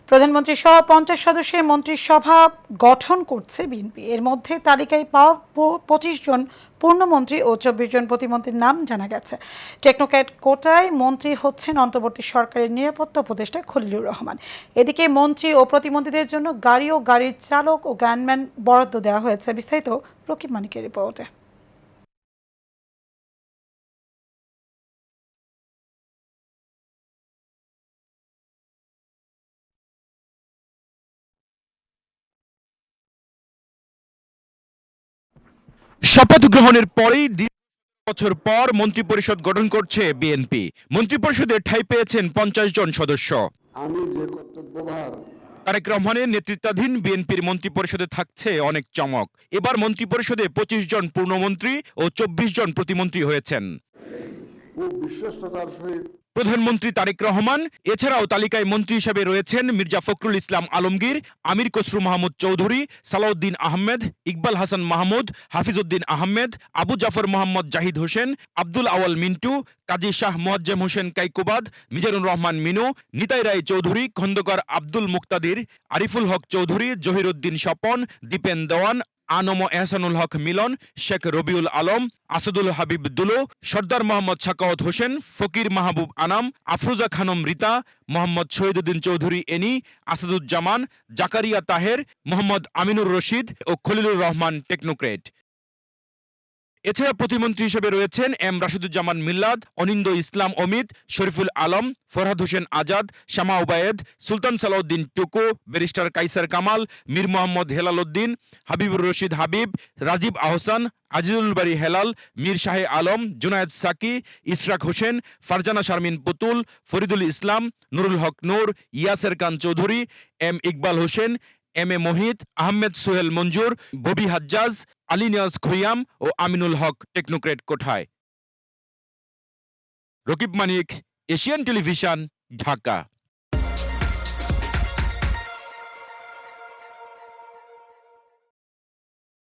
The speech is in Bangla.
প্রধানমন্ত্রী সহ 50 সদস্যের মন্ত্রিসভা গঠন করছে বিএনপি। এর মধ্যে তালিকায় পাওয়া 25 জন পূর্ণমন্ত্রী ও 24 জন প্রতিমন্ত্রীর নাম জানা গেছে। টেকনোক্র্যাট কোটায় মন্ত্রী হচ্ছেন অন্তর্বর্তী সরকারের নিরাপত্তা উপদেষ্টা খলিলুর রহমান। এদিকে মন্ত্রী ও প্রতিমন্ত্রীদের জন্য গাড়ি ও গাড়ির চালক ও গানম্যান বরাদ্দ দেওয়া হয়েছে। বিস্তারিত রকিব মানিকের রিপোর্টে। শপথ গ্রহণের পরেই বছর পর মন্ত্রিপরিষদ গঠন করছে বিএনপি। মন্ত্রিপরিষদে ঠাঁই পেয়েছেন 50 জন সদস্য। আমি যে কর্তব্যভার তারেক রহমানের নেতৃত্বাধীন বিএনপির মন্ত্রিপরিষদে থাকছে অনেক চমক। এবার মন্ত্রিপরিষদে 25 জন পূর্ণমন্ত্রী ও 24 জন প্রতিমন্ত্রী হয়েছেন। খুব বিশ্বস্ততার সহিত প্রধানমন্ত্রী তারেক রহমান এছাড়াও তালিকায় মন্ত্রী হিসেবে রয়েছেন মির্জা ফখরুল ইসলাম আলমগীর, আমির খসরু মাহমুদ চৌধুরী, সালাউদ্দিন আহমেদ, ইকবাল হাসান মাহমুদ, হাফিজউদ্দিন আহমেদ, আবু জাফর মোহাম্মদ জাহিদ হোসেন, আব্দুল আওয়াল মিন্টু, কাজী শাহ মোয়াজ্জেম হোসেন কাইকুবাদ, মিজানুর রহমান মিনু, নিতাই রায় চৌধুরী, খন্দকার আব্দুল মুক্তাদির, আরিফুল হক চৌধুরী, জহিরুদ্দিন স্বপন, দীপেন দেওয়ান, আনম এহসানুল হক মিলন, শেখ রবিউল আলম, আসাদুল হাবিব দুলো, সর্দার মোহাম্মদ সাকাওয়াত হোসেন, ফকির মাহবুব আনাম, আফরোজা খানম রীতা, মোহাম্মদ শহীদুদ্দিন চৌধুরী এনি, আসাদুজ্জামান, জাকারিয়া তাহের, মোহাম্মদ আমিনুর রশিদ ও খলিলুর রহমান টেকনোক্রেট। এছাড়া প্রতিমন্ত্রী হিসেবে রয়েছেন এম রাশিদুজ্জামান মিল্লাদ, অনিন্দ ইসলাম অমিত, শরীফুল আলম, ফরহাদ হোসেন আজাদ, শামা ওবায়েদ, সুলতান সালাউদ্দিন টুকু, ব্যারিস্টার কাইসার কামাল, মীর মোহাম্মদ হেলাল উদ্দিন, হাবিবুর রশিদ হাবিব, রাজীব আহসান, আজিজুল বারী হেলাল, মীর শাহে আলম, জুনায়েদ সাকি, ইশরাক হোসেন, ফারজানা শারমিন পুতুল, ফরিদুল ইসলাম, নুরুল হক নূর, ইয়াসের Khan Chowdhury, M Iqbal Hossain, M A Mohit, Ahmed Sohel Manjur, Bobby Hajjaj, Ali Niaz খুইয়াম O Aminul Haque technocrat কোঠায়। রকিব মানিক, এশিয়ান টেলিভিশন, ঢাকা।